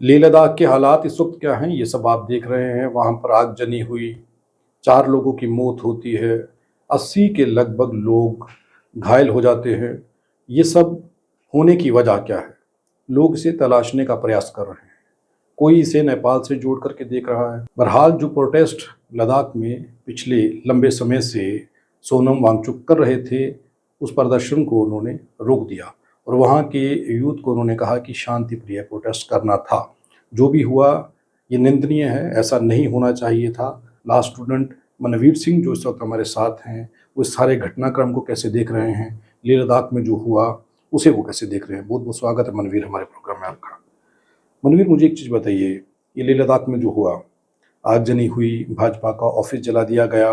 लेह लद्दाख के हालात इस वक्त क्या हैं, ये सब आप देख रहे हैं। वहाँ पर आगजनी हुई, 4 लोगों की मौत होती है, 80 के लगभग लोग घायल हो जाते हैं। ये सब होने की वजह क्या है? लोग इसे तलाशने का प्रयास कर रहे हैं। कोई इसे नेपाल से जोड़ करके देख रहा है। बहरहाल जो प्रोटेस्ट लद्दाख में पिछले लंबे समय से सोनम वांगचुक कर रहे थे, उस प्रदर्शन को उन्होंने रोक दिया और वहाँ के यूथ को उन्होंने कहा कि शांति प्रिय प्रोटेस्ट करना था। जो भी हुआ ये निंदनीय है, ऐसा नहीं होना चाहिए था। लॉ स्टूडेंट मनवीर सिंह जो इस वक्त हमारे साथ हैं, वो इस सारे घटनाक्रम को कैसे देख रहे हैं, लेह लद्दाख में जो हुआ उसे वो कैसे देख रहे हैं। बहुत बहुत स्वागत है मनवीर हमारे प्रोग्राम में आपका। मनवीर, मुझे एक चीज़ बताइए, ये लेह लद्दाख में जो हुआ, आगजनी हुई, भाजपा का ऑफिस जला दिया गया,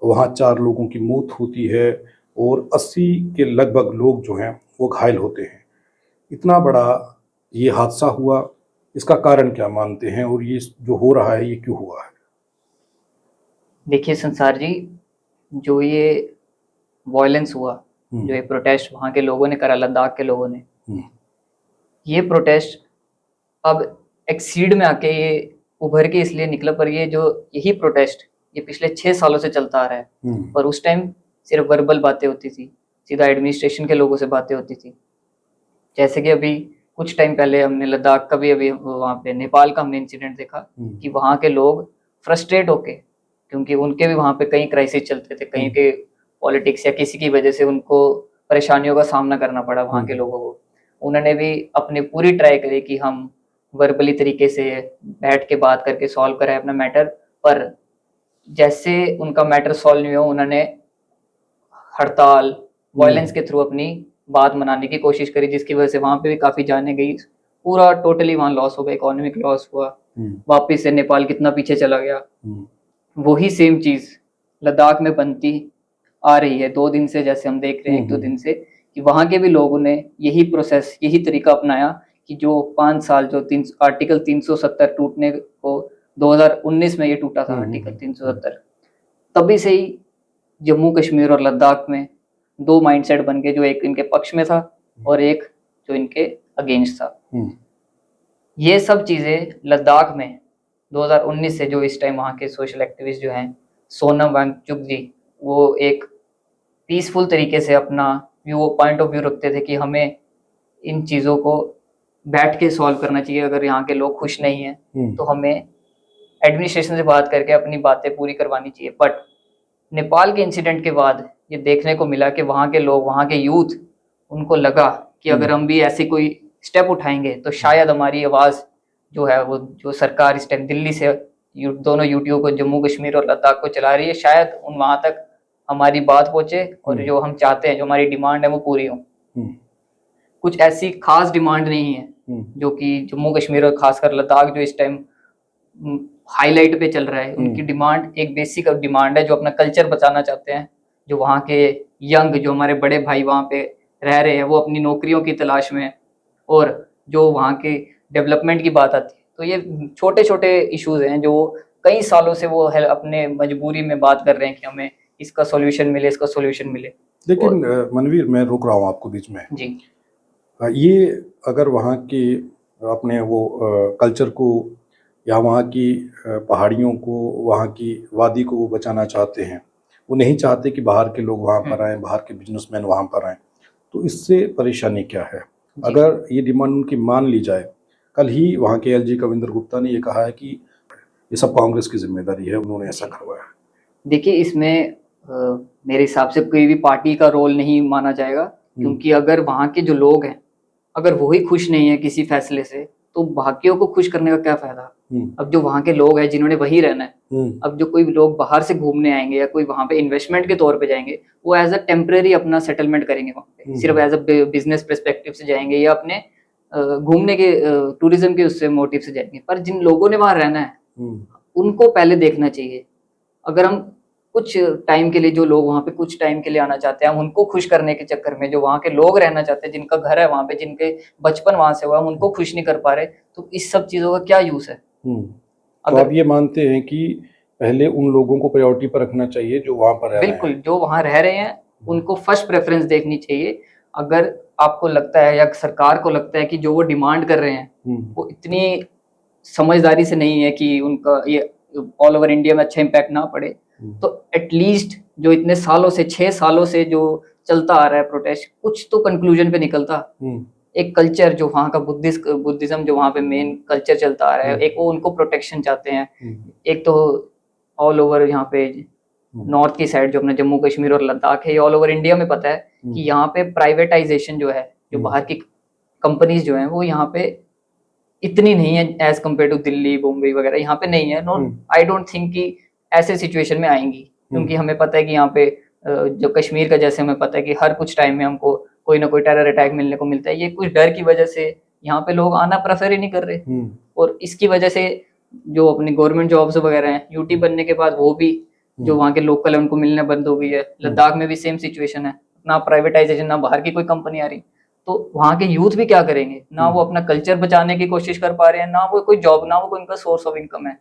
वहाँ 4 लोगों की मौत होती है और 80 के लगभग लोग जो हैं वो घायल होते हैं। इतना बड़ा ये हादसा हुआ, इसका कारण क्या मानते हैं और ये जो हो रहा है ये क्यों हुआ है? देखिए संसार जी, जो ये वॉयलेंस हुआ, जो ये प्रोटेस्ट वहाँ के लोगों ने करा, लद्दाख के लोगों ने, ये प्रोटेस्ट अब एक्सीड में आके ये उभर के इसलिए निकला, पर ये जो यही प्रोटेस्ट ये पिछले 6 सालों से चलता आ रहा है। पर उस टाइम सिर्फ वर्बल बातें होती थी, सीधा एडमिनिस्ट्रेशन के लोगों से बातें होती थी। जैसे कि अभी कुछ टाइम पहले हमने लद्दाख का भी, अभी वहाँ पे नेपाल का हमने इंसिडेंट देखा कि वहाँ के लोग फ्रस्ट्रेट होके, क्योंकि उनके भी वहाँ पे कई क्राइसिस चलते थे, कहीं के पॉलिटिक्स या किसी की वजह से उनको परेशानियों का सामना करना पड़ा वहाँ के लोगों को। उन्होंने भी अपनी पूरी ट्राई करी कि हम वर्बली तरीके से बैठ के बात करके सॉल्व कराए अपना मैटर, पर जैसे उनका मैटर सॉल्व नहीं हुआ, उन्होंने हड़ताल, वायलेंस के थ्रू अपनी बात मनाने की कोशिश करी, जिसकी वजह से वहां पे भी काफी जाने गई। पूरा टोटली वहां लॉस हो गया, इकोनॉमिक लॉस हुआ। वापिस से नेपाल कितना पीछे चला गया। वही सेम चीज लद्दाख में बनती आ रही है 2 दिन से, जैसे हम देख रहे हैं 1-2 दिन से, कि वहां के भी लोगों ने यही प्रोसेस, यही तरीका अपनाया कि जो 5 साल जो आर्टिकल 370 टूटने को 2019 में ये टूटा था आर्टिकल 370, तभी से ही जम्मू कश्मीर और लद्दाख में 2 माइंडसेट बन गए, जो एक इनके पक्ष में था और एक जो इनके अगेंस्ट था। ये सब चीजें लद्दाख में 2019 से, जो इस टाइम वहाँ के सोशल एक्टिविस्ट जो हैं, सोनम वांगचुक जी, वो एक पीसफुल तरीके से अपना पॉइंट ऑफ व्यू रखते थे कि हमें इन चीज़ों को बैठ के सॉल्व करना चाहिए। अगर यहाँ के लोग खुश नहीं हैं तो हमें एडमिनिस्ट्रेशन से बात करके अपनी बातें पूरी करवानी चाहिए। बट नेपाल के इंसिडेंट के बाद ये देखने को मिला कि वहाँ के लोग, वहाँ के यूथ, उनको लगा कि अगर हम भी ऐसी कोई स्टेप उठाएंगे तो शायद हमारी आवाज़ जो है, वो जो सरकार इस टाइम दिल्ली से दोनों यूटीओ को, जम्मू कश्मीर और लद्दाख को चला रही है, शायद उन वहाँ तक हमारी बात पहुँचे और जो हम चाहते हैं, जो हमारी डिमांड है, वो पूरी हो। कुछ ऐसी खास डिमांड नहीं है जो कि जम्मू कश्मीर और खासकर लद्दाख जो इस टाइम हाईलाइट पे चल रहा है। उनकी डिमांड एक बेसिक डिमांड है, जो अपना कल्चर बचाना चाहते हैं। जो वहाँ के यंग, जो हमारे बड़े भाई वहाँ पे रह रहे हैं, वो अपनी नौकरियों की तलाश में, और जो वहाँ के डेवलपमेंट की बात आती है, तो ये छोटे छोटे इश्यूज हैं जो कई सालों से वो अपने मजबूरी में बात कर रहे हैं कि हमें इसका सोल्यूशन मिले, इसका सोल्यूशन मिले। लेकिन मनवीर, मैं रोक रहा हूँ आपको बीच में जी। ये अगर वहाँ की अपने वो कल्चर को या वहाँ की पहाड़ियों को, वहाँ की वादी को वो बचाना चाहते हैं, वो नहीं चाहते कि बाहर के लोग वहाँ पर आएँ, बाहर के बिजनेसमैन वहाँ पर आएँ, तो इससे परेशानी क्या है? अगर ये डिमांड उनकी मान ली जाए, कल ही वहाँ के एलजी कविंद्र गुप्ता ने ये कहा है कि ये सब कांग्रेस की जिम्मेदारी है, उन्होंने ऐसा करवाया। देखिए, इसमें मेरे हिसाब से कोई भी पार्टी का रोल नहीं माना जाएगा, क्योंकि अगर वहाँ के जो लोग हैं, अगर वही खुश नहीं है किसी फैसले से, तो बाकियों को खुश करने का क्या फायदा। अब जो वहाँ के लोग हैं जिन्होंने वही रहना है, अब जो कोई लोग बाहर से घूमने आएंगे या कोई वहाँ पे इन्वेस्टमेंट के तौर पे जाएंगे, वो एज अ टेम्परेरी अपना सेटलमेंट करेंगे वहाँ पे, सिर्फ एज अ बिजनेस पर्सपेक्टिव से जाएंगे या अपने घूमने के टूरिज्म के उससे मोटिव से जाएंगे। पर जिन लोगों ने वहाँ रहना है, उनको पहले देखना चाहिए। अगर हम कुछ टाइम के लिए, जो लोग वहाँ पे कुछ टाइम के लिए आना चाहते हैं, हम उनको खुश करने के चक्कर में, जो वहाँ के लोग रहना चाहते हैं, जिनका घर है वहाँ पे, जिनके बचपन वहाँ से हुआ, हम उनको खुश नहीं कर पा रहे, तो इस सब चीजों का क्या यूज है। तो आप ये मानते हैं कि पहले उन लोगों को प्रायोरिटी पर रखना चाहिए जो वहाँ पर रह रहे हैं? बिल्कुल, जो वहाँ रह रहे हैं उनको फर्स्ट प्रेफरेंस देखनी चाहिए। अगर आपको लगता है या सरकार को लगता है कि जो वो डिमांड कर रहे हैं वो इतनी समझदारी से नहीं है कि उनका ये ऑल ओवर इंडिया में अच्छा इम्पैक्ट ना पड़े, तो एटलीस्ट जो इतने सालों से 6 सालों से जो चलता आ रहा है प्रोटेस्ट, कुछ तो कंक्लूजन पे निकलता। एक कल्चर जो वहाँ का बुद्धिज्म जो वहाँ पे मेन कल्चर चलता आ रहा है, एक वो उनको प्रोटेक्शन चाहते हैं, एक तो ऑल ओवर यहाँ पे नॉर्थ की साइड जो अपना जम्मू कश्मीर और लद्दाख है, ये ऑल ओवर इंडिया में पता है कि यहाँ पे प्राइवेटाइजेशन जो है, जो बाहर की कंपनीज जो है वो यहाँ पे इतनी नहीं है as compare to Delhi Bombay वगैरह, यहाँ पे नहीं है। नो, आई डोंट थिंक कि ऐसे सिचुएशन में आएंगी, क्योंकि हमें पता है कि यहाँ पे जो कश्मीर का, जैसे हमें पता है कि हर कुछ टाइम में हमको कोई ना कोई टेरर अटैक मिलने को मिलता है, ये कुछ डर की वजह से यहाँ पे लोग आना प्रेफर ही नहीं कर रहे। और इसकी वजह से जो अपनी गवर्नमेंट जॉब्स वगैरह हैं, यूटी बनने के बाद वो भी जो वहाँ के लोकल है उनको मिलना बंद हो गई है। लद्दाख में भी सेम सिचुएशन है, ना प्राइवेटाइजेशन, ना बाहर की कोई कंपनी आ रही, तो वहाँ के यूथ भी क्या करेंगे, ना वो अपना कल्चर बचाने की कोशिश कर पा रहे हैं, ना वो कोई जॉब, ना वो कोई इनका सोर्स ऑफ इनकम है।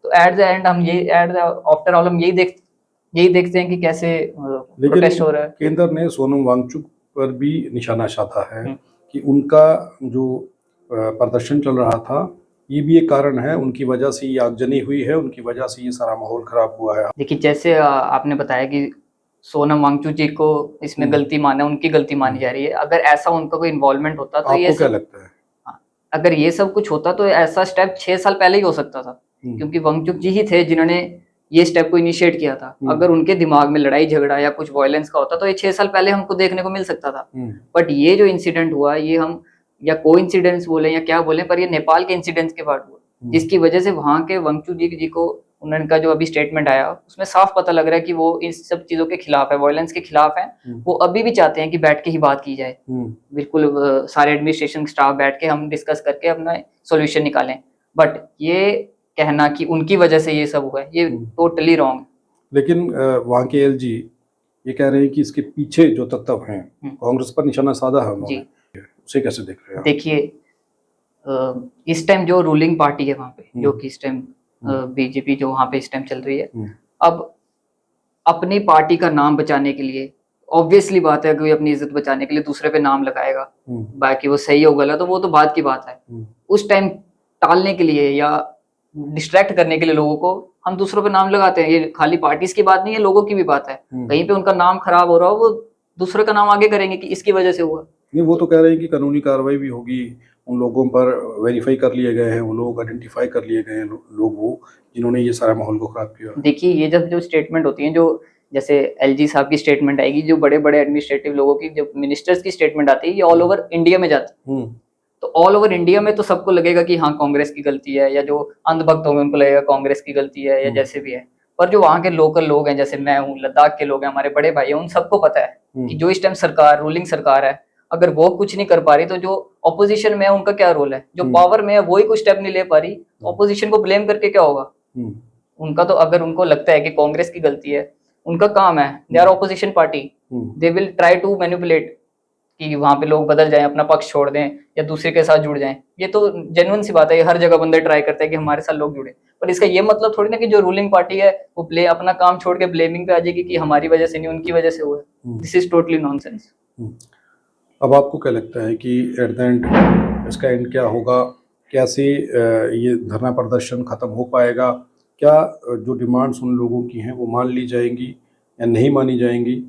तो एट द एंड हम ये आफ्टर ऑल हम यही देखते हैं कि कैसे प्रोटेस्ट हो रहा है। केंद्र ने सोनम वांगचुक पर भी निशाना साधा है कि उनका जो प्रदर्शन चल रहा था, ये भी एक कारण है, उनकी वजह से ये आगजनी हुई है, उनकी वजह से ये सारा माहौल खराब हुआ है। देखिए, जैसे आपने बताया कि सोनम वांगचुक जी को इसमें गलती माना, उनकी गलती मानी जा रही है। अगर ऐसा उनका कोई इन्वॉल्वमेंट होता तो ये क्या लगता है? अगर ये सब कुछ होता तो ऐसा स्टेप 6 साल पहले ही हो सकता था, क्योंकि वांगचुक जी ही थे जिन्होंने ये स्टेप को इनिशिएट किया था। अगर उनके दिमाग में लड़ाई झगड़ा या कुछ वायलेंस का होता तो ये 6 साल पहले हमको देखने को मिल सकता था। बट ये जो इंसिडेंट हुआ, ये हम या कोइंसिडेंस बोले या क्या बोले, पर ये नेपाल के इंसिडेंट्स के बाद हुआ, जिसकी वजह से वहां के वांगचुक जी को उनका जो अभी स्टेटमेंट आया उसमें साफ पता लग रहा है कि वो इस सब चीजों के खिलाफ है, वायलेंस के खिलाफ है। वो अभी भी चाहते हैं कि बैठ के ही बात की जाए, बिल्कुल सारे एडमिनिस्ट्रेशन स्टाफ बैठ के हम डिस्कस करके अपना सॉल्यूशन निकालें। बट ये कहना कि उनकी वजह से ये सब हुआ है, ये टोटली रॉन्ग। लेकिन वहाँ के एलजी ये कह रहे हैं कि इसके पीछे जो तत्व हैं, कांग्रेस पर निशाना साधा है उन्होंने, उसे कैसे देख रहे हैं? देखिए, इस टाइम जो रूलिंग पार्टी है वहाँ पे, जो कि इस टाइम बीजेपी जो वहाँ पे इस टाइम चल रही है, अब अपनी पार्टी का नाम बचाने के लिए, ऑब्वियसली बात है, कोई अपनी इज्जत बचाने के लिए दूसरे पे नाम लगाएगा, बाकी वो सही हो गलत तो वो तो बात की बात है। उस टाइम टालने के लिए या डिस्ट्रैक्ट करने के लिए लोगों को हम दूसरों पे नाम लगाते हैं। ये खाली पार्टीज की बात नहीं है, लोगों की भी बात है। कहीं पे उनका नाम खराब हो रहा हो, वो दूसरे का नाम आगे करेंगे कि इसकी वजह से हुआ। नहीं, वो तो कह रहे हैं कि कानूनी कार्रवाई भी होगी, उन लोगों पर वेरीफाई कर लिए गए हैं, वो लोग आइडेंटिफाई कर लिए गए हैं, लोग वो जिन्होंने ये सारा माहौल को खराब किया। देखिए, ये जब जो स्टेटमेंट होती है, जो जैसे एलजी साहब की स्टेटमेंट आएगी, जो बड़े बड़े एडमिनिस्ट्रेटिव लोगों की, जब मिनिस्टर्स की स्टेटमेंट आती है, ये ऑल ओवर इंडिया में जाती है। तो ऑल ओवर इंडिया में तो सबको लगेगा कि हाँ कांग्रेस की गलती है, या जो अंधभक्त होंगे उनको लगेगा कांग्रेस की गलती है, या जैसे भी है। पर जो वहाँ के लोकल लोग हैं, जैसे मैं हूँ, लद्दाख के लोग हैं, हमारे बड़े भाई हैं, उन सबको पता है कि जो इस टाइम सरकार, रूलिंग सरकार है, अगर वो कुछ नहीं कर पा रही तो जो ऑपोजिशन में है उनका क्या रोल है? जो पावर में है वही कुछ स्टेप नहीं ले पा रही, ऑपोजिशन को ब्लेम करके क्या होगा? उनका तो, अगर उनको लगता है कि कांग्रेस की गलती है, उनका काम है, they are opposition party, they will try to manipulate कि वहां पे लोग बदल जाएं, अपना पक्ष छोड़ दें या दूसरे के साथ जुड़ जाएं। ये तो जेन्युइन सी बात है, हर जगह बंदे ट्राई करते हैं कि हमारे साथ लोग जुड़े। पर इसका ये मतलब थोड़ी ना कि जो रूलिंग पार्टी है वो अपना काम छोड़ के ब्लेमिंग पे आ जाएगी कि हमारी वजह से नहीं, उनकी वजह से हुआ। This is totally nonsense. अब आपको क्या लगता है कि एट द एंड इसका एंड क्या होगा? कैसे ये धरना प्रदर्शन खत्म हो पाएगा? क्या जो डिमांड्स उन लोगों की हैं वो मान ली जाएंगी या नहीं मानी जाएंगी?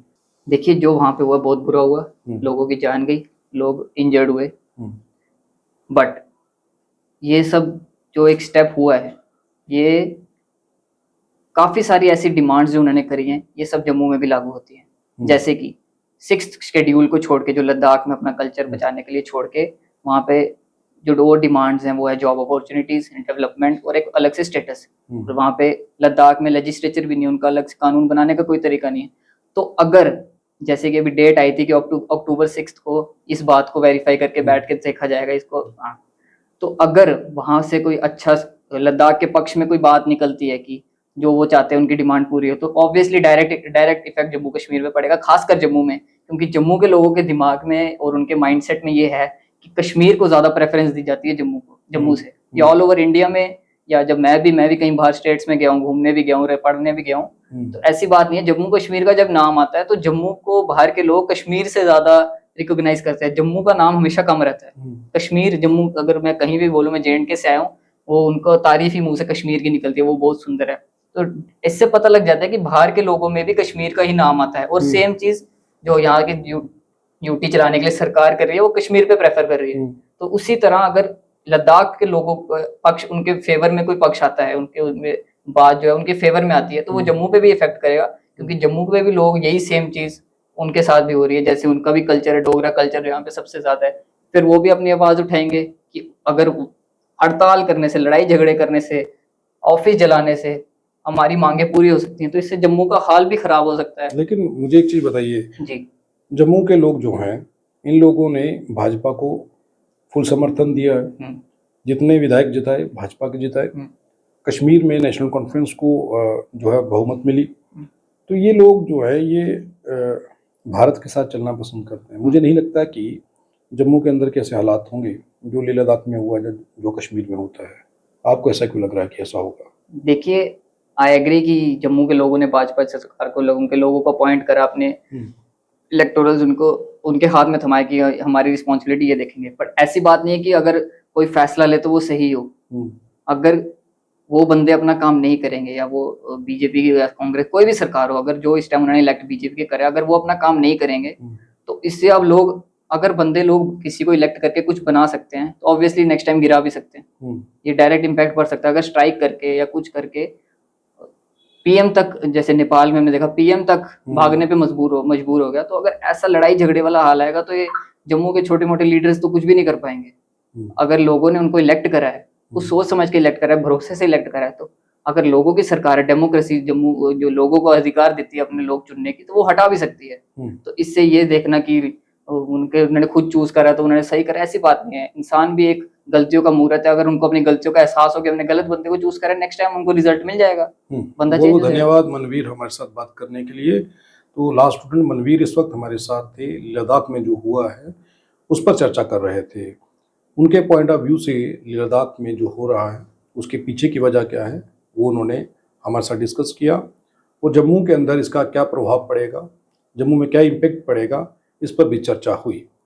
देखिए, जो वहाँ पे हुआ बहुत बुरा हुआ, लोगों की जान गई, लोग इंजर्ड हुए। बट ये सब जो एक स्टेप हुआ है, ये काफी सारी ऐसी डिमांड्स जो उन्होंने करी हैं, ये सब जम्मू में भी लागू होती हैं। जैसे कि 6th शेड्यूल को छोड़ के, जो लद्दाख में अपना कल्चर बचाने के लिए छोड़ के, वहाँ पे जो दो डिमांड्स हैं वो है जॉब अपॉर्चुनिटीज एंड डेवलपमेंट, और एक अलग से स्टेटस। और वहाँ पे लद्दाख में लेजिस्लेचर भी नहीं, उनका अलग से कानून बनाने का कोई तरीका नहीं है। तो अगर जैसे कि अभी डेट आई थी कि अक्टूबर 6 को इस बात को वेरीफाई करके बैठ के देखा जाएगा इसको, तो अगर वहां से कोई अच्छा लद्दाख के पक्ष में कोई बात निकलती है कि जो वो चाहते हैं उनकी डिमांड पूरी हो, तो obviously direct effect Jammu Kashmir में पड़ेगा, खासकर जम्मू में, क्योंकि जम्मू के लोगों के दिमाग में और उनके माइंडसेट में ये है कि कश्मीर को ज्यादा प्रेफरेंस दी जाती है जम्मू से। ये ऑल ओवर इंडिया में, या जब मैं भी कहीं बाहर स्टेट्स में गया हूँ, घूमने भी गया हूँ, पढ़ने भी गया हूँ, तो ऐसी बात नहीं है। जम्मू कश्मीर का जब नाम आता है तो जम्मू को बाहर के लोग कश्मीर से ज्यादा रिकॉग्नाइज करते हैं, जम्मू का नाम हमेशा कम रहता है। कश्मीर, जम्मू, अगर मैं कहीं भी बोलूँ, मैं JNK से आया हूँ, वो उनको तारीफ ही मुंह से कश्मीर की निकलती है, वो बहुत सुंदर है। तो इससे पता लग जाता है कि बाहर के लोगों में भी कश्मीर का ही नाम आता है। और सेम चीज जो यहाँ की यूटी चलाने के लिए सरकार कर रही है, वो कश्मीर पे प्रेफर कर रही है। तो उसी तरह अगर लद्दाख के लोगों का पक्ष, उनके फेवर में कोई पक्ष आता है, उनके उनमें बात जो है उनके फेवर में आती है, तो वो जम्मू पे भी इफेक्ट करेगा, क्योंकि जम्मू पे भी लोग यही सेम चीज उनके साथ भी हो रही है। जैसे उनका भी कल्चर है, डोगरा कल्चर यहाँ पे सबसे ज्यादा है, फिर वो भी अपनी आवाज उठाएंगे कि अगर हड़ताल करने से, लड़ाई झगड़े करने से, ऑफिस जलाने से हमारी मांगे पूरी हो सकती हैं, तो इससे जम्मू का हाल भी खराब हो सकता है। लेकिन मुझे एक चीज बताइए जी, जम्मू के लोग जो हैं, इन लोगों ने भाजपा को फुल समर्थन दिया है, जितने विधायक जिताए भाजपा के जिताए, कश्मीर में नेशनल कॉन्फ्रेंस को जो है बहुमत मिली। तो ये लोग जो है ये भारत के साथ चलना पसंद करते हैं। मुझे नहीं लगता कि जम्मू के अंदर कैसे हालात होंगे जो लेह लद्दाख में हुआ, जो कश्मीर में होता है। आपको ऐसा क्यों लग रहा है कि ऐसा होगा? देखिए, आई एग्री कि जम्मू के लोगों ने भाजपा सरकार को, लोगों के लोगों को अपॉइंट करा, अपने इलेक्टोरल्स उनको उनके हाथ में थमाए कि हमारी रिस्पॉन्सिबिलिटी ये देखेंगे। बट ऐसी बात नहीं है कि अगर कोई फैसला ले तो वो सही हो। अगर वो बंदे अपना काम नहीं करेंगे, या वो बीजेपी की या कांग्रेस, कोई भी सरकार हो, अगर जो इस टाइम उन्होंने इलेक्ट बीजेपी के करे, अगर वो अपना काम नहीं करेंगे, तो इससे अब लोग, अगर बंदे लोग किसी को इलेक्ट करके कुछ बना सकते हैं, तो ऑब्वियसली नेक्स्ट टाइम गिरा भी सकते हैं। ये डायरेक्ट इम्पैक्ट पड़ सकता है। अगर स्ट्राइक करके या कुछ करके PM तक, जैसे नेपाल में हमने देखा, PM तक भागने पे मजबूर हो गया, तो अगर ऐसा लड़ाई झगड़े वाला हाल आएगा, तो ये जम्मू के छोटे मोटे लीडर्स तो कुछ भी नहीं कर पाएंगे। अगर लोगों ने उनको इलेक्ट करा है, वो सोच समझ के इलेक्ट करा है, भरोसे से इलेक्ट करा है, तो अगर लोगों की सरकार है, डेमोक्रेसी, जम्मू जो लोगों को अधिकार देती है अपने लोग चुनने की, तो वो हटा भी सकती है। तो इससे ये देखना कि उन्होंने खुद चूज करा तो उन्होंने सही करा, ऐसी बात नहीं है। इंसान भी एक गलतियों का मूर्त है। अगर उनको अपनी गलतियों का एहसास हो कि हमने गलत बंदे को चूज करा, नेक्स्ट टाइम उनको रिजल्ट मिल जाएगा, बंदा चेंज हो जाएगा। धन्यवाद मनवीर हमारे साथ बात करने के लिए। तो लास्ट स्टूडेंट मनवीर इस वक्त हमारे साथ थे, लद्दाख में जो हुआ है उस पर चर्चा कर रहे थे। उनके पॉइंट ऑफ व्यू से लद्दाख में जो हो रहा है उसके पीछे की वजह क्या है वो उन्होंने हमारे साथ डिस्कस किया, और जम्मू के अंदर इसका क्या प्रभाव पड़ेगा, जम्मू में क्या इम्पेक्ट पड़ेगा, इस पर भी चर्चा हुई।